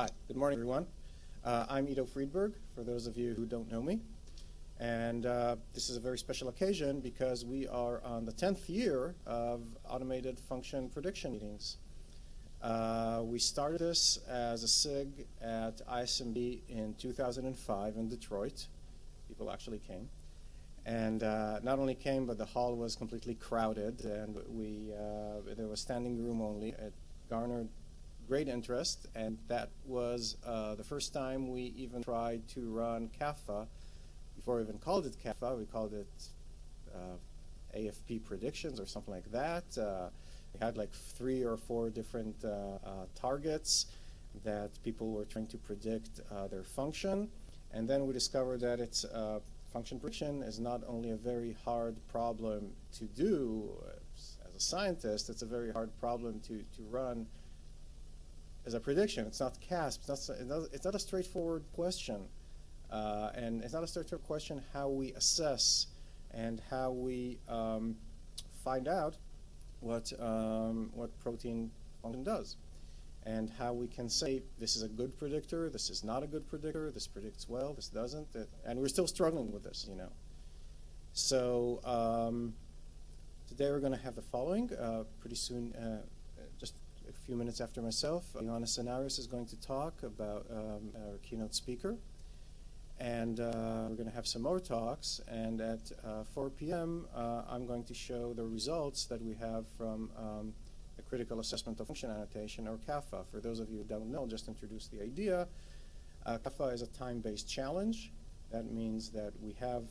Hi, good morning, everyone. I'm Ido Friedberg, for those of you who don't know me. And this is a very special occasion because we are on the 10th year of automated function prediction meetings. We started this as a SIG at ISMB in 2005 in Detroit. People actually came. And not only came, but the hall was completely crowded, and there was standing room only. It garnered great interest, and that was the first time we even tried to run CAFA. Before we even called it CAFA, we called it AFP predictions or something like that. We had like 3 or 4 different targets that people were trying to predict their function, and then we discovered that it's function prediction is not only a very hard problem to do as a scientist, it's a very hard problem to run as a prediction. It's not CASP. It's not a straightforward question. And it's not a straightforward question how we assess and how we find out what protein function does, and how we can say this is a good predictor, this is not a good predictor, this predicts well, this doesn't, and we're still struggling with this, you know. So today we're going to have the following. Pretty soon, just a few minutes after myself, Ioannis Xenarios is going to talk about our keynote speaker. And we're going to have some more talks, and at 4 p.m. I'm going to show the results that we have from the Critical Assessment of Function Annotation, or CAFA. For those of you who don't know, just introduce the idea. CAFA is a time-based challenge. That means that we have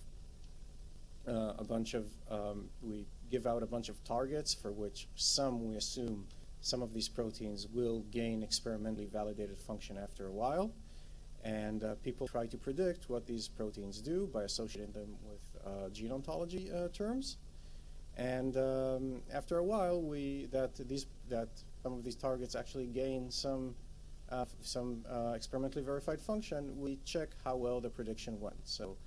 we give out a bunch of targets for which we assume some of these proteins will gain experimentally validated function after a while. And people try to predict what these proteins do by associating them with gene ontology terms. And after a while, that some of these targets actually gain some experimentally verified function. We check how well the prediction went. So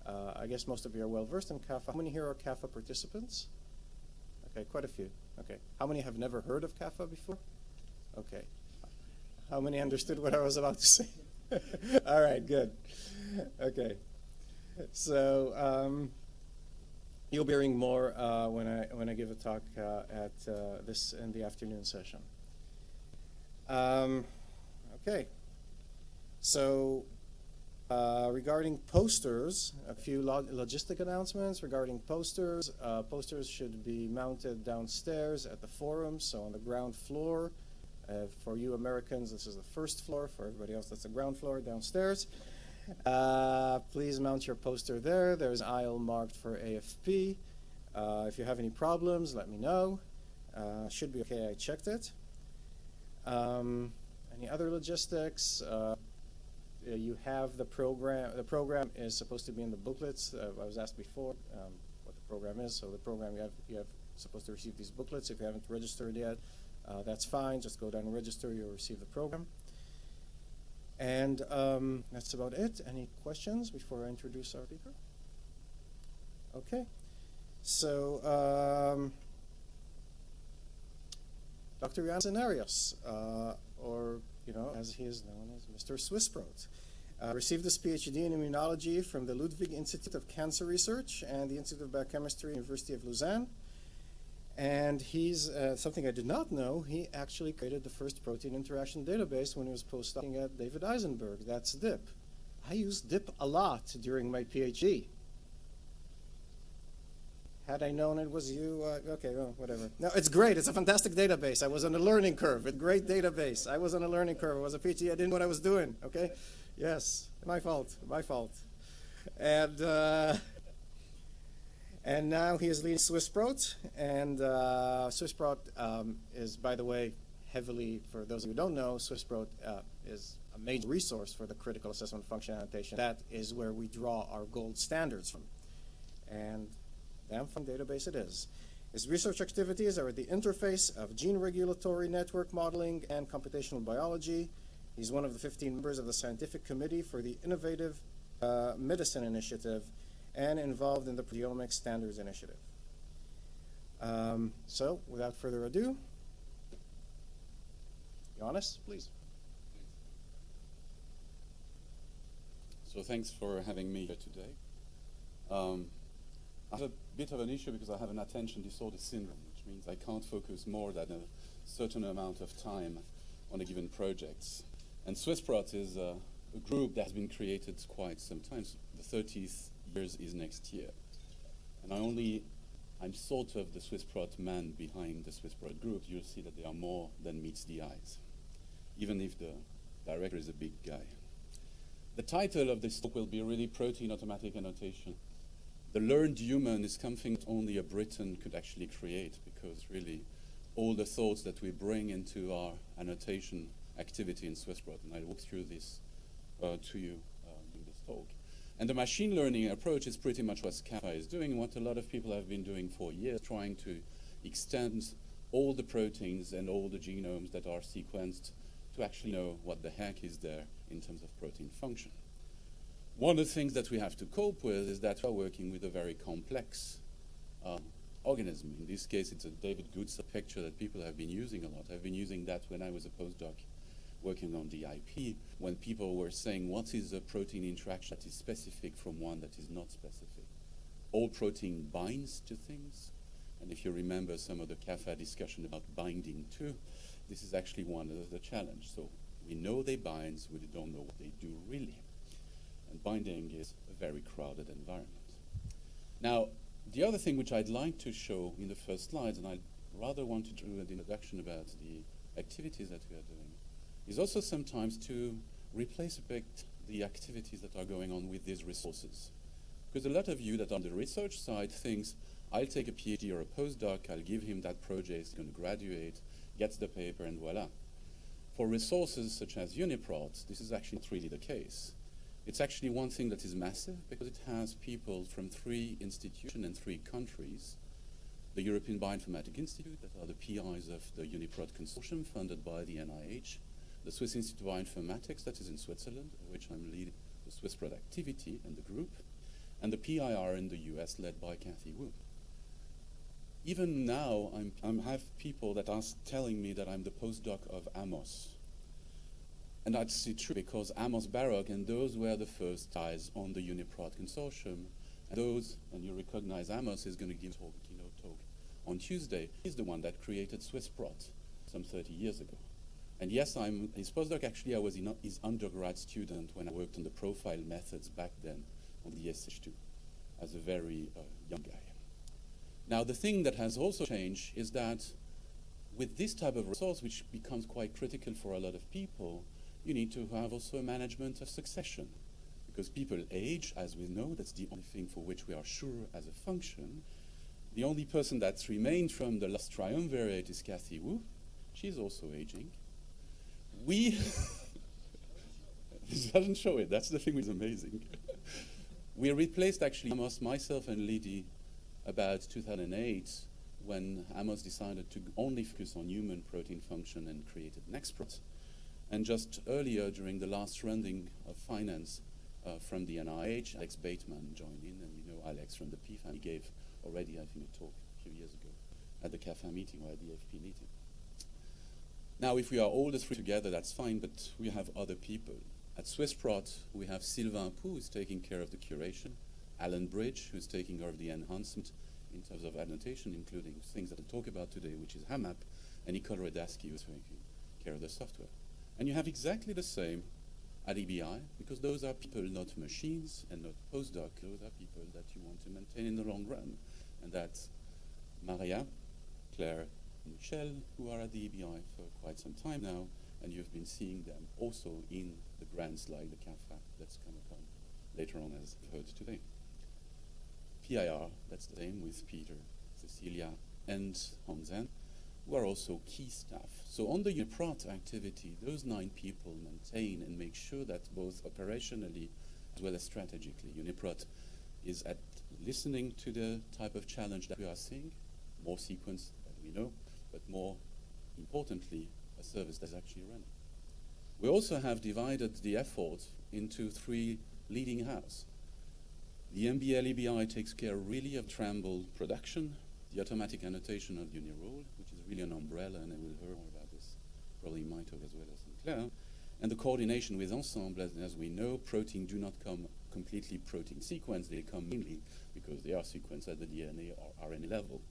I guess most of you are well versed in CAFA. How many here are CAFA participants? Okay, quite a few. Okay, how many have never heard of CAFA before? Okay, how many understood what I was about to say? All right, good. Okay, so you'll be hearing more when I give a talk at this in the afternoon session. Okay, so regarding posters, a few logistic announcements regarding posters. Posters should be mounted downstairs at the forum, so on the ground floor. For you Americans, this is the first floor. For everybody else, that's the ground floor downstairs. Please mount your poster there. There's an aisle marked for AFP. If you have any problems, let me know. Should be okay, I checked it. Any other logistics? You have the program. The program is supposed to be in the booklets. I was asked before what the program is. So the program, you have supposed to receive these booklets. If you haven't registered yet, that's fine. Just go down and register. You'll receive the program. And that's about it. Any questions before I introduce our speaker? Okay. So Dr. Ioannis Xenarios, or as he is known as Mr. Swissbrot, received his PhD in immunology from the Ludwig Institute of Cancer Research and the Institute of Biochemistry, University of Lausanne. And he's, something I did not know, he actually created the first protein interaction database when he was postdocing at David Eisenberg. That's DIP. I used DIP a lot during my PhD. Had I known it was you, okay, well, whatever. No, it's great. It's a fantastic database. I was on a learning curve. A great database. I was on a learning curve. I was a PhD. I didn't know what I was doing, okay? Yes, my fault, my fault. And now he is leading Swissbrot, and Swissbrot is, by the way, heavily, for those who don't know, Swissbrot is a major resource for the critical assessment function annotation. That is where we draw our gold standards from, and damn fun database it is. His research activities are at the interface of gene regulatory network modeling and computational biology. He's one of the 15 members of the Scientific Committee for the Innovative Medicine Initiative, and involved in the Proteomics Standards Initiative. So, without further ado, Ioannis, please. So thanks for having me here today. I have a bit of an issue because I have an attention disorder syndrome, which means I can't focus more than a certain amount of time on a given project. And SwissProt is a group that has been created quite some time. The 30th years is next year. And I'm sort of the SwissProt man behind the SwissProt group. You'll see that there are more than meets the eyes, even if the director is a big guy. The title of this talk will be really Protein Automatic Annotation. The learned human is something that only a Briton could actually create, because really all the thoughts that we bring into our annotation activity in SwissProt, and I'll walk through this to you in this talk. And the machine learning approach is pretty much what SCAFA is doing, what a lot of people have been doing for years, trying to extend all the proteins and all the genomes that are sequenced to actually know what the heck is there in terms of protein function. One of the things that we have to cope with is that we're working with a very complex organism. In this case, it's a David Goodser picture that people have been using a lot. I've been using that when I was a postdoc working on the IP, when people were saying, what is a protein interaction that is specific from one that is not specific? All protein binds to things, and if you remember some of the CAFA discussion about binding too, this is actually one of the challenge. So we know they bind, we don't know what they do really. And binding is a very crowded environment. Now, the other thing which I'd like to show in the first slides, and I'd rather want to do an introduction about the activities that we are doing, is also sometimes to replace a bit the activities that are going on with these resources. Because a lot of you that are on the research side thinks, I'll take a PhD or a postdoc, I'll give him that project, he's going to graduate, gets the paper, and voila. For resources such as UniProt, this is actually not really the case. It's actually one thing that is massive because it has people from 3 institutions and 3 countries. The European Bioinformatics Institute, that are the PIs of the UniProt Consortium funded by the NIH, the Swiss Institute of Bioinformatics, that is in Switzerland, of which I'm leading the SwissProt activity and the group, and the PIR in the US led by Kathy Wu. Even now, I have people that are telling me that I'm the postdoc of Amos. And that's true because Amos Baruch and those were the first guys on the UniProt Consortium. And those, and you recognize Amos is going to give a keynote talk on Tuesday. He's the one that created SwissProt some 30 years ago. And yes, I'm his postdoc. Actually, I was his undergrad student when I worked on the profile methods back then on the SH2 as a very young guy. Now, the thing that has also changed is that with this type of resource, which becomes quite critical for a lot of people, you need to have also a management of succession. Because people age, as we know, that's the only thing for which we are sure as a function. The only person that's remained from the last triumvirate is Kathy Wu. She's also aging. This doesn't show it, that's the thing which is amazing. We replaced actually Amos, myself and Lydie about 2008 when Amos decided to only focus on human protein function and created NextProt. And just earlier during the last rounding of finance from the NIH, Alex Bateman joined in, and you know Alex from the PFAM. He gave already, I think, a talk a few years ago at the CAFA meeting or at the AFP meeting. Now, if we are all the 3 together, that's fine, but we have other people. At SwissProt, we have Sylvain Pou, who's taking care of the curation, Alan Bridge, who's taking care of the enhancement in terms of annotation, including things that I'll talk about today, which is HAMAP, and Nicole Redaski, who's taking care of the software. And you have exactly the same at EBI, because those are people, not machines, and not postdoc. Those are people that you want to maintain in the long run. And that's Maria, Claire, and Michelle, who are at the EBI for quite some time now, and you've been seeing them also in the grants like the CAFA that's going to come later on, as you've heard today. PIR, that's the same with Peter, Cecilia, and Hansen, who are also key staff. So on the UniProt activity, those 9 people maintain and make sure that both operationally as well as strategically, UniProt is at listening to the type of challenge that we are seeing, more sequence that we know, but more importantly, a service that's actually running. We also have divided the effort into 3 leading houses. The MBL EBI takes care really of Tramble production, the automatic annotation of UniRole, which is really an umbrella, and I will hear more about this, probably in my talk as well as in Claire. And the coordination with ensemble, as we know, protein do not come completely protein sequence, they come mainly because they are sequenced at the DNA or RNA level.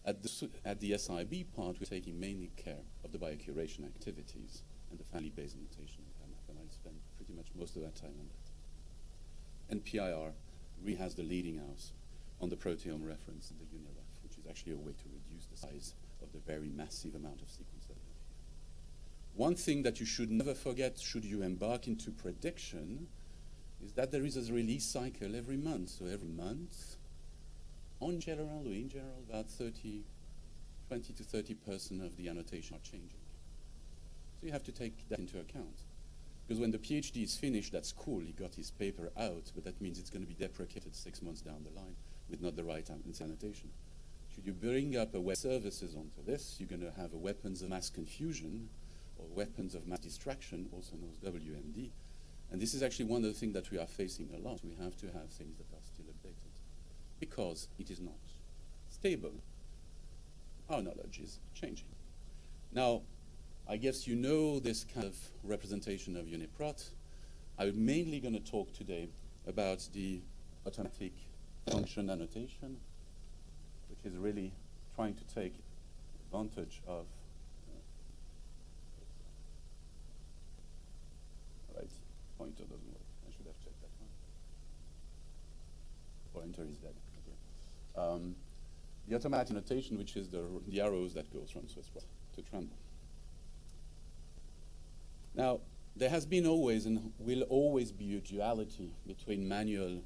At the SIB part, we're taking mainly care of the biocuration activities and the family-based annotation of HAMAP, and I'll spend pretty much most of that time on that. And PIR really has the leading house on the proteome reference in the UniRef, which is actually a way to reduce the size of the very massive amount of sequence that we have here. One thing that you should never forget should you embark into prediction is that there is a release cycle every month. So every month, in general, about 20 to 30% of the annotation are changing. So you have to take that into account. Because when the PhD is finished, that's cool, he got his paper out, but that means it's going to be deprecated 6 months down the line with not the right annotation. Should you bring up a web services onto this, you're going to have a weapons of mass confusion or weapons of mass distraction, also known as WMD. And this is actually one of the things that we are facing a lot. We have to have things that are still updated because it is not stable. Our knowledge is changing. Now, I guess you know this kind of representation of UniProt. I'm mainly going to talk today about the automatic function annotation, which is really trying to take advantage of right, pointer doesn't work. I should have checked that one. Pointer is dead. Okay. The automatic annotation, which is the arrows that goes from SwissProt to Tremble. Now, there has been always and will always be a duality between manual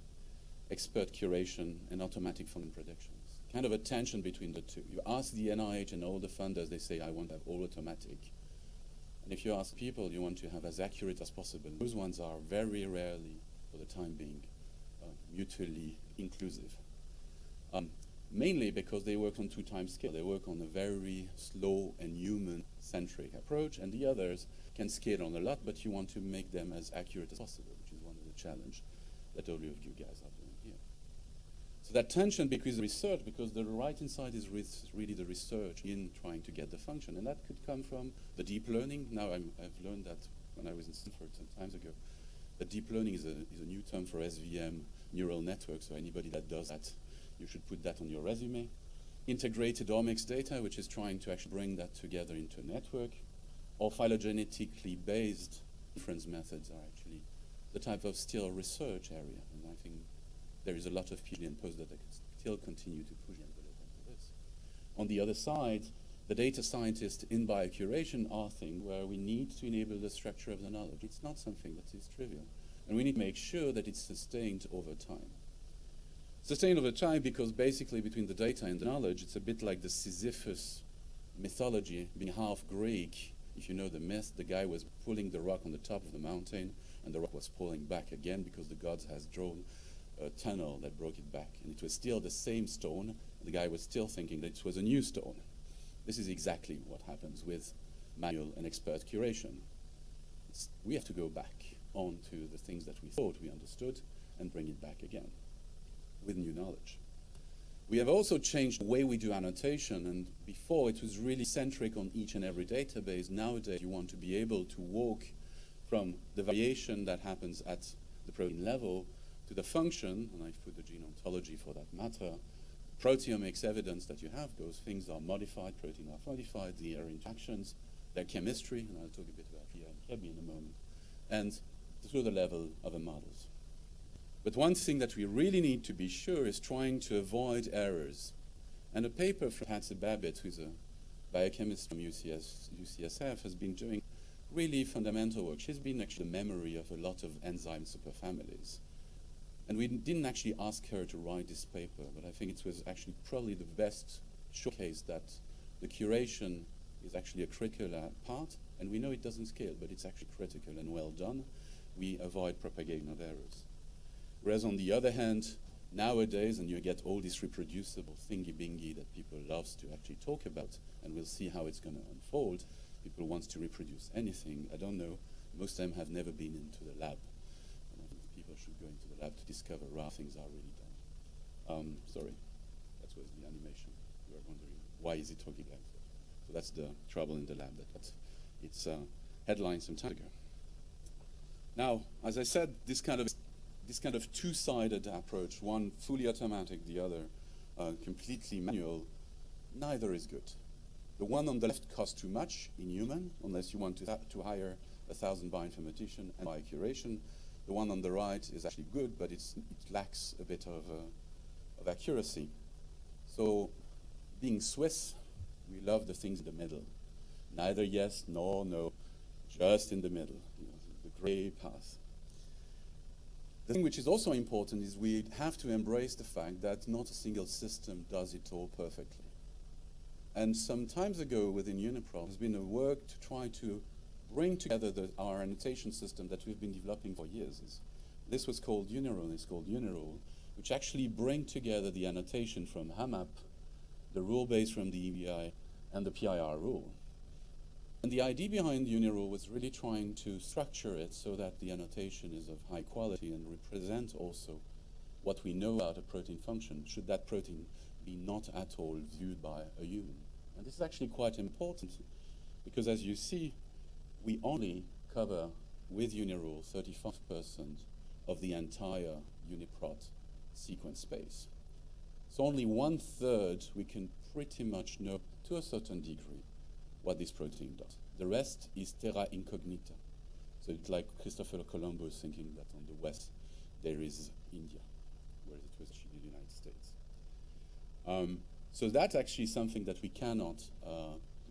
expert curation and automatic function predictions. Kind of a tension between the two. You ask the NIH and all the funders, they say, I want to have all automatic. And if you ask people, you want to have as accurate as possible. Those ones are very rarely, for the time being, mutually inclusive. Mainly because they work on 2 times scale. They work on a very slow and human-centric approach, and the others can scale on a lot, but you want to make them as accurate as possible, which is one of the challenges that all of you guys are doing here. So that tension because research, because the right-hand side is really the research in trying to get the function, and that could come from the deep learning. Now I've learned that when I was in Stanford some times ago, that deep learning is a new term for SVM neural network, so anybody that does that, you should put that on your resume. Integrated omics data, which is trying to actually bring that together into a network, or phylogenetically based inference methods are actually the type of still research area. And I think there is a lot of PhD and postdocs that can still continue to push the envelope into this. On the other side, the data scientists in biocuration are things where we need to enable the structure of the knowledge. It's not something that is trivial. And we need to make sure that it's sustained over time. Sustained over time because basically between the data and the knowledge, it's a bit like the Sisyphus mythology, being half Greek. If you know the myth, the guy was pulling the rock on the top of the mountain, and the rock was pulling back again because the gods has drawn a tunnel that broke it back. And it was still the same stone, and the guy was still thinking that it was a new stone. This is exactly what happens with manual and expert curation. We have to go back onto the things that we thought we understood and bring it back again with new knowledge. We have also changed the way we do annotation, and before it was really centric on each and every database. Nowadays, you want to be able to walk from the variation that happens at the protein level to the function, and I've put the gene ontology for that matter. Proteomics evidence that you have, those things are modified, protein are modified, there are interactions, their chemistry, and I'll talk a bit about Rhea and Kebby in a moment, and through the level of the models. But one thing that we really need to be sure is trying to avoid errors. And a paper from Patsy Babbitt, who's a biochemist from UCSF, has been doing really fundamental work. She's been actually the memory of a lot of enzyme superfamilies. And we didn't actually ask her to write this paper, but I think it was actually probably the best showcase that the curation is actually a critical part, and we know it doesn't scale, but it's actually critical and well done. We avoid propagation of errors. Whereas on the other hand, nowadays, and you get all this reproducible thingy-bingy that people love to actually talk about, and we'll see how it's going to unfold. People want to reproduce anything. I don't know. Most of them have never been into the lab. And I think people should go into the lab to discover how things are really done. Sorry, that was the animation. You are wondering, why is it talking like that? So that's the trouble in the lab. It's headline some time ago. Now, as I said, this kind of two-sided approach, one fully automatic, the other completely manual, neither is good. The one on the left costs too much in human, unless you want to hire 1,000 bioinformatician and buy curation. The one on the right is actually good, but it lacks a bit of accuracy. So, being Swiss, we love the things in the middle. Neither yes nor no, just in the middle, the gray path. The thing which is also important is we have to embrace the fact that not a single system does it all perfectly. And some time ago within UniProt, there's been a work to try to bring together our annotation system that we've been developing for years. This was called UniRule, it's called UniRule, which actually bring together the annotation from HAMAP, the rule base from the EBI, and the PIR rule. And the idea behind UniRule was really trying to structure it so that the annotation is of high quality and represent also what we know about a protein function, should that protein be not at all viewed by a human. And this is actually quite important because, as you see, we only cover with UniRule 35% of the entire UniProt sequence space. So only 1/3 we can pretty much know to a certain degree what this protein does. The rest is terra incognita. So it's like Christopher Columbus thinking that on the west there is India, whereas it was actually the United States. So that's actually something that we cannot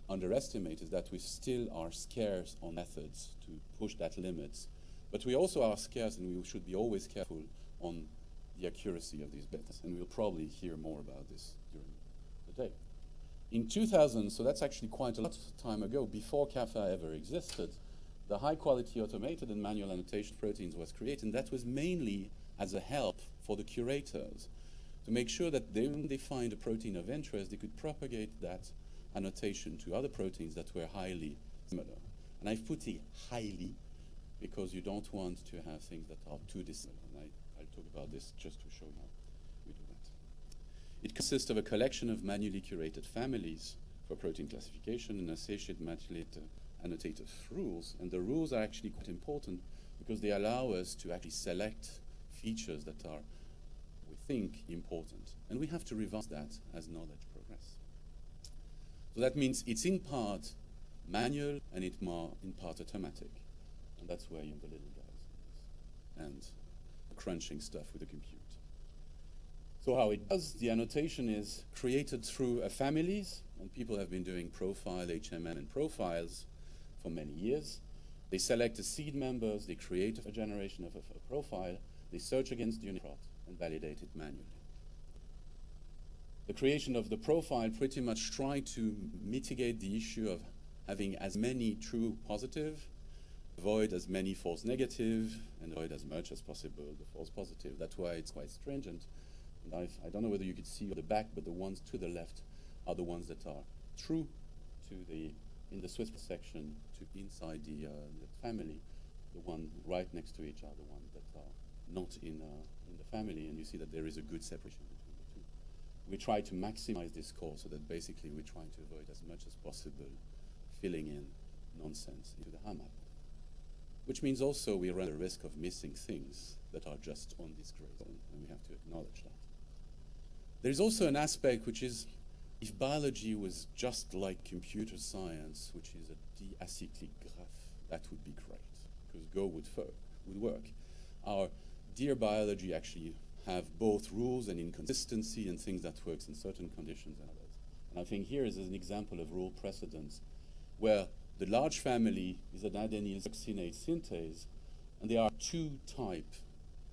underestimate, is that we still are scarce on methods to push that limits. But we also are scarce, and we should be always careful on the accuracy of these bits. And we'll probably hear more about this during the day. In 2000, so that's actually quite a lot of time ago, before CAFA ever existed, the high-quality automated and manual annotation proteins was created, and that was mainly as a help for the curators, to make sure that when they find a protein of interest, they could propagate that annotation to other proteins that were highly similar. And I've put it highly because you don't want to have things that are too dissimilar. And I'll talk about this just to show you how we do that. It consists of a collection of manually curated families for protein classification and associated manually annotated rules. And the rules are actually quite important because they allow us to actually select features that are, we think, important. And we have to revise that as knowledge progress. So that means it's in part manual and in part automatic. And that's where you're the little guys and crunching stuff with a compute. So how it does, the annotation is created through families, and people have been doing profile, HMM, and profiles for many years. They select the seed members, they create a generation of a profile, they search against UniProt, and validate it manually. The creation of the profile pretty much tried to mitigate the issue of having as many true positive, avoid as many false negative, and avoid as much as possible the false positive. That's why it's quite stringent. And I don't know whether you could see on the back, but the ones to the left are the ones that are true to in the Swiss section to inside the family. The one right next to each are the ones that are not in the family, and you see that there is a good separation between the two. We try to maximize this score so that basically we're trying to avoid as much as possible filling in nonsense into the HAMAP. Which means also we run the risk of missing things that are just on this gray zone, and we have to acknowledge that. There's also an aspect which is, if biology was just like computer science, which is a d-acyclic graph, that would be great, because Go would work. Our dear biology actually have both rules and inconsistency and things that works in certain conditions and others. And I think here is an example of rule precedence, where the large family is an adenyl succinate synthase, and there are two types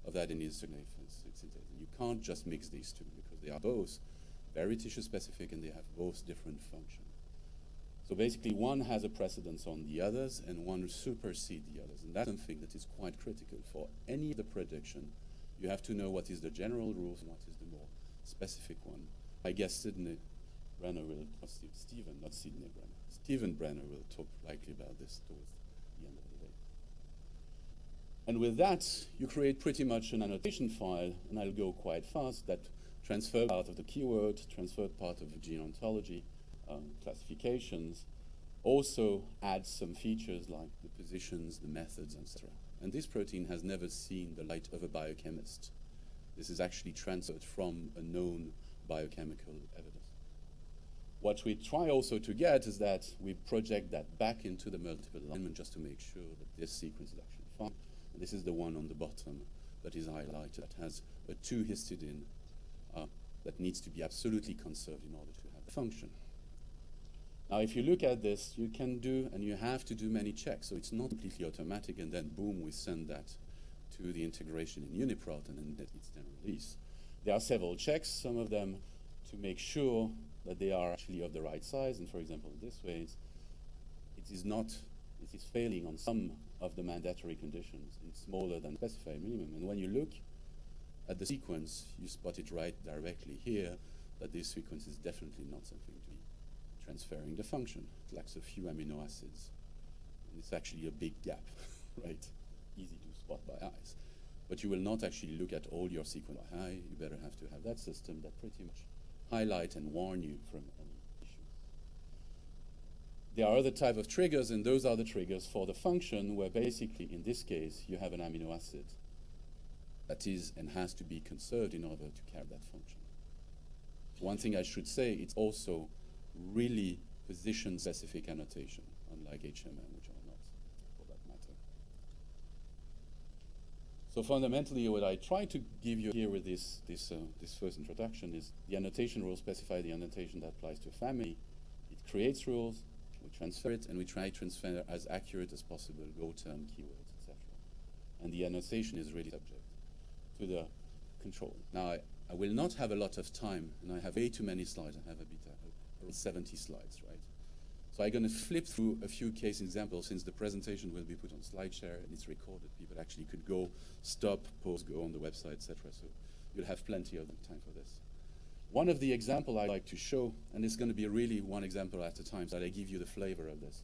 of adenyl succinate synthase. And you can't just mix these two because they are both very tissue specific and they have both different functions. So basically one has a precedence on the others and one supersedes the others. And that's something that is quite critical for any of the prediction. You have to know what is the general rules and what is the more specific one. I guess Stephen Brenner will talk likely about this towards the end of the day. And with that, you create pretty much an annotation file, and I'll go quite fast, that transfer part of the keyword, transfer part of the gene ontology, classifications, also adds some features like the positions, the methods, etc. And this protein has never seen the light of a biochemist. This is actually transferred from a known biochemical evidence. What we try also to get is that we project that back into the multiple alignment just to make sure that this sequence is actually fine. And this is the one on the bottom that is highlighted, that has a 2-histidine that needs to be absolutely conserved in order to have the function. Now, if you look at this, you can do, and you have to do many checks, so it's not completely automatic, and then boom, we send that to the integration in UniProt, and then it's then released. There are several checks, some of them to make sure that they are actually of the right size, and for example, this way, it is failing on some of the mandatory conditions. It's smaller than specified minimum, and when you look at the sequence, you spot it right directly here, that this sequence is definitely not something to be transferring the function. It lacks a few amino acids. And it's actually a big gap, right? Easy to spot by eyes. But you will not actually look at all your sequence by eye. You better have to have that system that pretty much highlight and warn you from any issues. There are other type of triggers, and those are the triggers for the function, where basically, in this case, you have an amino acid that is and has to be conserved in order to carry that function. One thing I should say, it's also really position-specific annotation, unlike HAMAP, which are not, for that matter. So fundamentally, what I try to give you here with this first introduction is the annotation rules specify the annotation that applies to a family. It creates rules, we transfer it, and we try to transfer as accurate as possible, go-term, keywords, etc. And the annotation is really subject to the control. Now, I will not have a lot of time, and I have way too many slides. I have a bit around 70 slides, right? So I'm going to flip through a few case examples, since the presentation will be put on SlideShare and it's recorded. People actually could go, stop, pause, go on the website, etc. So you'll have plenty of time for this. One of the examples I like to show, and it's going to be really one example at a time, so that I give you the flavor of this.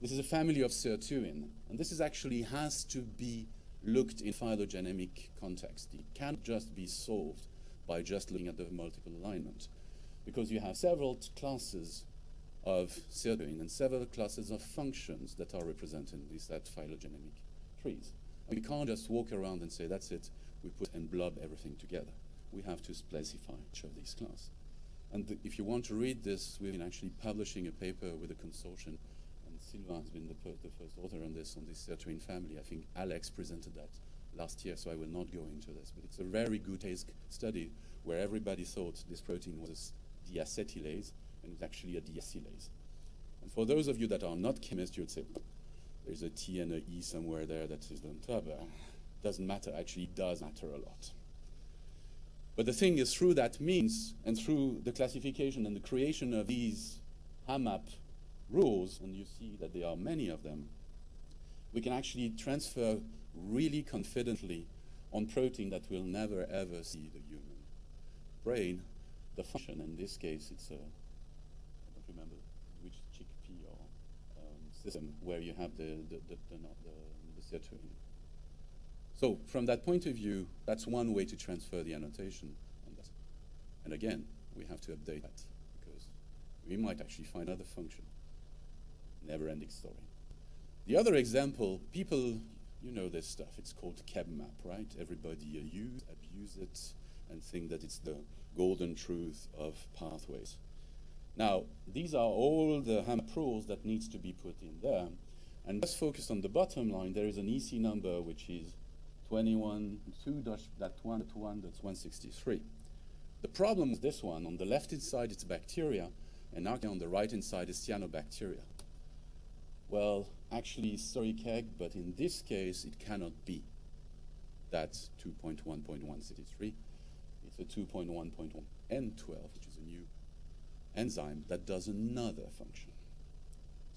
This is a family of sirtuin, and this is actually has to be looked in phylogenetic context. It can't just be solved by just looking at the multiple alignment, because you have several classes of sirtuin and several classes of functions that are represented in these phylogenetic trees. And we can't just walk around and say, that's it, we put and blob everything together. We have to specify each of these classes. And if you want to read this, we've been actually publishing a paper with a consortium, and Sylvain has been the first author on this sirtuin family. I think Alex presented that last year, so I will not go into this, but it's a very good case study where everybody thought this protein was deacetylase, and it's actually a deacylase. And for those of you that are not chemists, you would say, there's a T and a E somewhere there that is on top. Doesn't matter, actually does matter a lot. But the thing is, through that means, and through the classification and the creation of these HAMAP rules, and you see that there are many of them, we can actually transfer really confidently on protein that will never ever see the human brain, the function. In this case, it's a, I don't remember which chickpea or system where you have the sirtuin. So from that point of view, that's one way to transfer the annotation on that. And again, we have to update that, because we might actually find another function. Never-ending story. The other example, people, you know this stuff, it's called CABMAP, right? Everybody abuse it, and think that it's the golden truth of pathways. Now, these are all the HAMAP rules that needs to be put in there. And let's focus on the bottom line. There is an EC number, which is 21.2.1.163. The problem with this one, on the left-hand side, it's bacteria, and now on the right-hand side is cyanobacteria. Well, actually, sorry, Keg, but in this case, it cannot be. That's 2.1.163. It's a 2.1.1 N12, which is a new enzyme that does another function.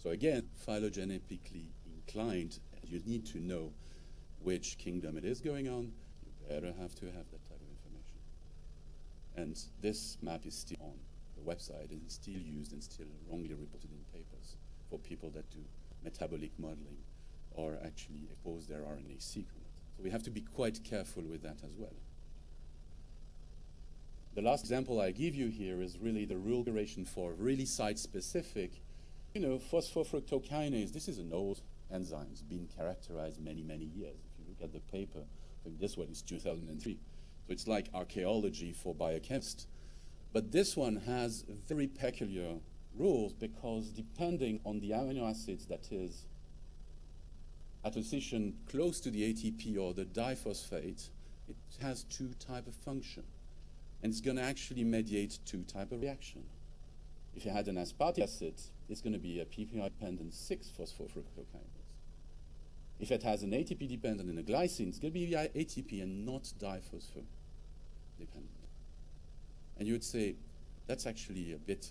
So again, phylogenetically inclined, you need to know which kingdom it is going on. You better have to have that type of information. And this map is still on the website and is still used and still wrongly reported in papers for people that do metabolic modeling or actually expose their RNA-seq. So we have to be quite careful with that as well. The last example I give you here is really the rule curation for really site-specific You know, phosphofructokinase, this is an old enzyme. It's been characterized many, many years. If you look at the paper, I think this one is 2003. So it's like archaeology for biochemists. But this one has very peculiar rules because depending on the amino acids that is at a position close to the ATP or the diphosphate, it has two types of function. And it's going to actually mediate two types of reaction. If you had an aspartic acid, it's going to be a PPI-dependent 6-phosphofructokinase. If it has an ATP-dependent and a glycine, it's going to be ATP and not diphospho-dependent. And you would say, that's actually a bit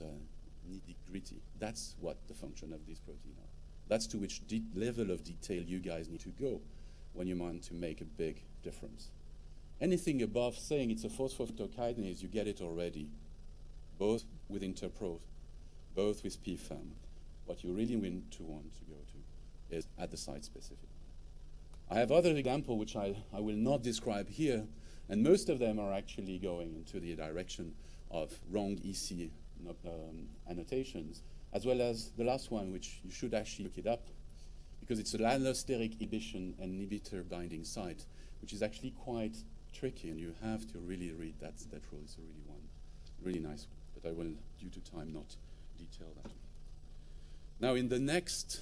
nitty-gritty. That's what the function of this protein are. That's to which level of detail you guys need to go when you want to make a big difference. Anything above saying it's a phosphofructokinase, you get it already, both with Interpro, both with PFAM. What you really want to go to is at the site specific. I have other examples which I will not describe here, and most of them are actually going into the direction of wrong EC annotations, as well as the last one, which you should actually look it up, because it's an allosteric inhibition and inhibitor binding site, which is actually quite tricky, and you have to really read that rule. It's a really nice one, but I will, due to time, not detail that. Now, in the next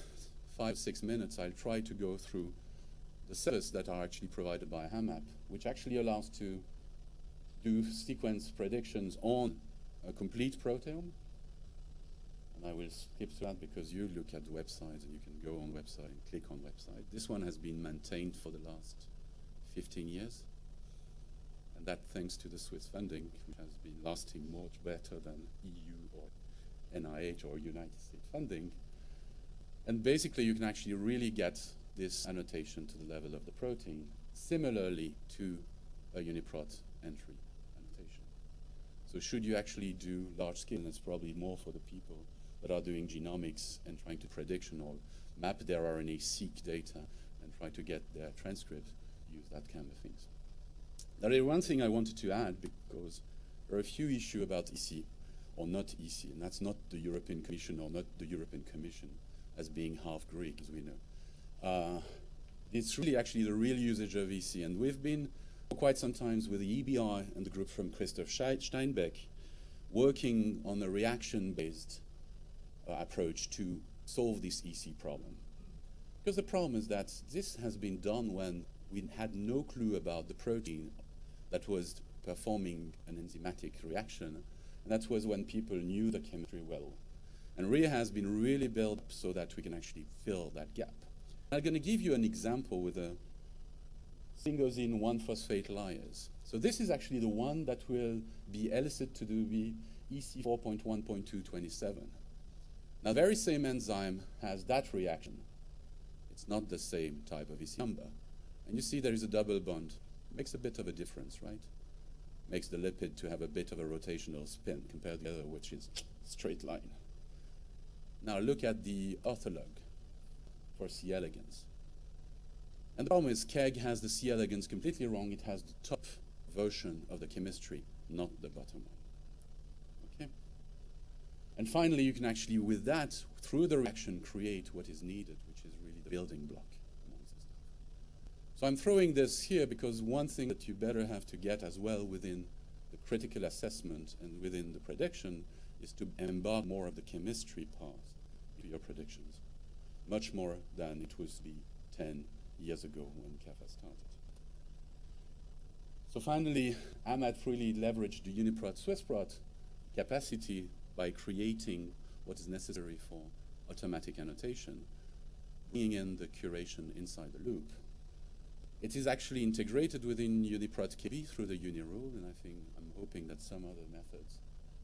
5 or 6 minutes, I'll try to go through the services that are actually provided by HAMAP, which actually allows to do sequence predictions on a complete proteome. And I will skip through that because you look at the website and you can go on website and click on website. This one has been maintained for the last 15 years. And that thanks to the Swiss funding, which has been lasting much better than EU or NIH or United States funding. And basically, you can actually really get this annotation to the level of the protein, similarly to a UniProt entry annotation. So should you actually do large scale, and it's probably more for the people that are doing genomics and trying to prediction or map their RNA-seq data and try to get their transcript, use that kind of things. Now, there's one thing I wanted to add, because there are a few issues about EC or not EC, and that's not the European Commission or not the European Commission as being half Greek, as we know. It's really actually the real usage of EC, and we've been for quite some time with the EBI and the group from Christoph Steinbeck working on a reaction-based approach to solve this EC problem. Because the problem is that this has been done when we had no clue about the protein that was performing an enzymatic reaction, and that was when people knew the chemistry well. And Rhea has been really built up so that we can actually fill that gap. I'm going to give you an example with a syngosine 1-phosphate lyase. So this is actually the one that will be elicited to do the EC 4.1.227. Now, the very same enzyme has that reaction. It's not the same type of EC number. And you see there is a double bond. Makes a bit of a difference, right? Makes the lipid to have a bit of a rotational spin compared to the other, which is straight line. Now look at the ortholog for C. elegans. And the problem is KEGG has the C. elegans completely wrong. It has the top version of the chemistry, not the bottom one. Okay? And finally, you can actually, with that, through the reaction, create what is needed, which is really the building block. So I'm throwing this here because one thing that you better have to get as well within the critical assessment and within the prediction is to embark more of the chemistry part into your predictions, much more than it was to be 10 years ago when CAFA started. So finally, HAMAP really leveraged the UniProt SwissProt capacity by creating what is necessary for automatic annotation, bringing in the curation inside the loop. It is actually integrated within UniProt KB through the Uni rule, and I'm hoping that some other methods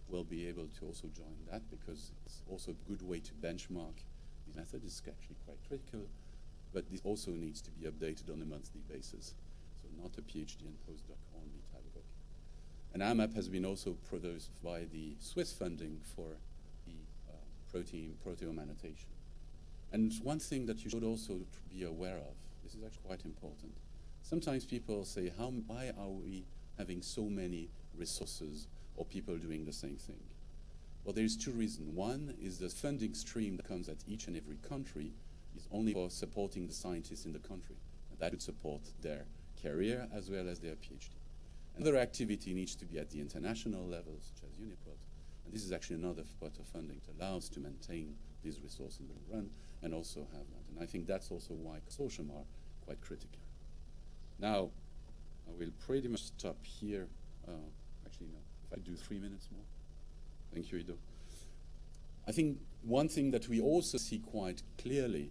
will be able to also join that, because it's also a good way to benchmark this method. It's actually quite critical, but this also needs to be updated on a monthly basis, so not a PhD and postdoc only type of book. And HAMAP has been also produced by the Swiss funding for the proteome annotation. And one thing that you should also be aware of, this is actually quite important. Sometimes people say, why are we having so many resources or people doing the same thing? Well, there's two reasons. One is the funding stream that comes at each and every country is only for supporting the scientists in the country. And that would support their career as well as their PhD. Another activity needs to be at the international level, such as UniProt. And this is actually another pot of funding that allows to maintain these resources in the long run and also have that. And I think that's also why consortium are quite critical. Now, I will pretty much stop here. Actually, no, if I do 3 minutes more. Thank you, Ido. I think one thing that we also see quite clearly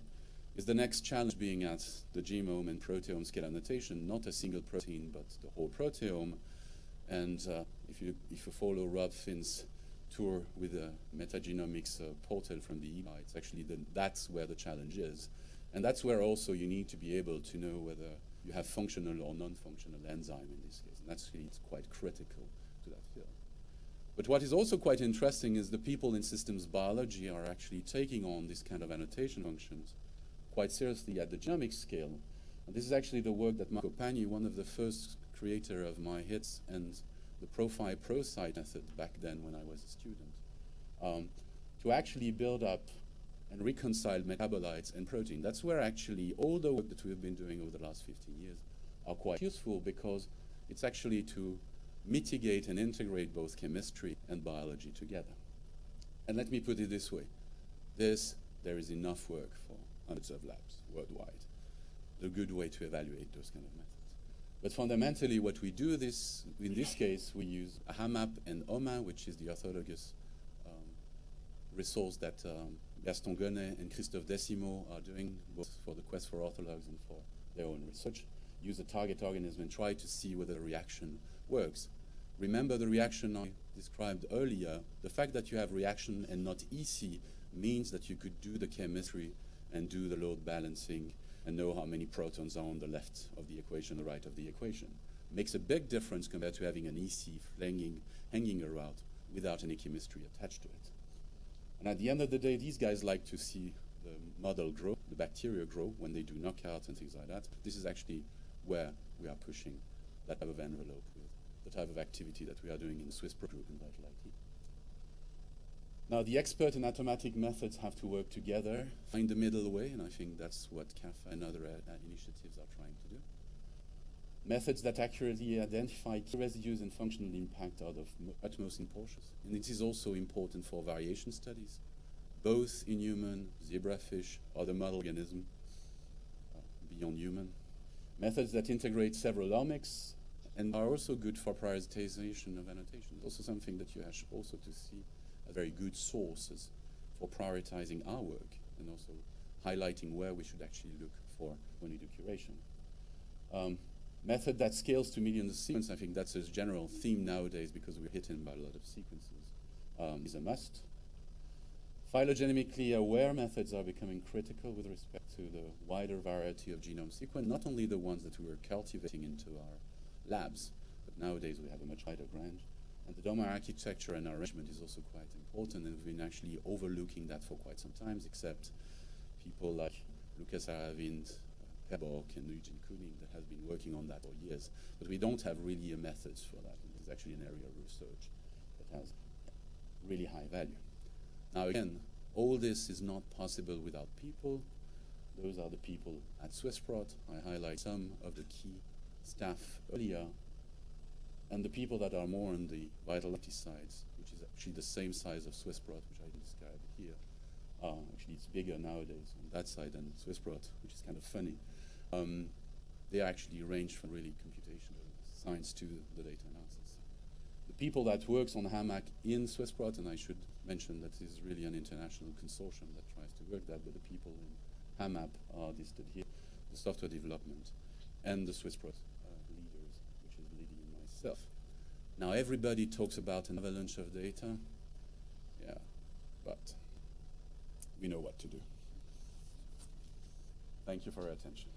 is the next challenge being at the genome and proteome scale annotation, not a single protein, but the whole proteome. And if you follow Rob Finn's tour with a metagenomics portal from the EBA, it's actually that's where the challenge is. And that's where also you need to be able to know whether you have functional or non-functional enzyme in this case. And that's really quite critical to that field. But what is also quite interesting is the people in systems biology are actually taking on this kind of annotation functions quite seriously at the genomic scale. And this is actually the work that Marco Pagni, one of the first creator of my hits and the ProSite method back then when I was a student, to actually build up and reconcile metabolites and protein. That's where actually all the work that we've been doing over the last 15 years are quite useful, because it's actually to mitigate and integrate both chemistry and biology together. And let me put it this way. There is enough work for hundreds of labs worldwide. The good way to evaluate those kind of methods. But fundamentally, what we do in this case, we use HAMAP and OMA, which is the orthologous resource that Gaston Gonnet and Christophe Decimo are doing, both for the quest for orthologs and for their own research. Use a target organism and try to see whether the reaction works. Remember the reaction I described earlier. The fact that you have reaction and not EC means that you could do the chemistry and do the load balancing and know how many protons are on the left of the equation, the right of the equation. Makes a big difference compared to having an EC hanging around without any chemistry attached to it. And at the end of the day, these guys like to see the model grow, the bacteria grow when they do knockouts and things like that. This is actually where we are pushing that type of envelope with the type of activity that we are doing in the Swiss Pro group in Duality. Now, the expert and automatic methods have to work together, find the middle way, and I think that's what CAFA and other initiatives are trying to do. Methods that accurately identify key residues and functional impact are of utmost importance. And it is also important for variation studies, both in human, zebrafish, other model organism, beyond human. Methods that integrate several omics and are also good for prioritization of annotations. Also something that you have also to see as very good sources for prioritizing our work and also highlighting where we should actually look for when we do curation. Method that scales to millions of sequences, I think that's a general theme nowadays because we're hit by a lot of sequences, is a must. Phylogenetically aware methods are becoming critical with respect to the wider variety of genome sequence, not only the ones that we were cultivating into our labs, but nowadays we have a much wider range. And the domain architecture and arrangement is also quite important, and we've been actually overlooking that for quite some time, except people like Lucas Aravind, Per Bork, and Eugene Kuning that have been working on that for years. But we don't have really a method for that. It's actually an area of research that has really high value. Now again, all this is not possible without people. Those are the people at SwissProt. I highlight some of the key staff earlier. And the people that are more on the vitality sides, which is actually the same size of SwissProt, which I described here. Actually, it's bigger nowadays on that side than SwissProt, which is kind of funny. They actually range from really computational science to the data analysis. The people that works on HAMAP in SwissProt, and I should mention that this is really an international consortium that tries to work that, but the people in HAMAP are listed here, the software development, and the SwissProt leaders, which is Liddy and myself. Now, everybody talks about an avalanche of data. Yeah, but we know what to do. Thank you for your attention.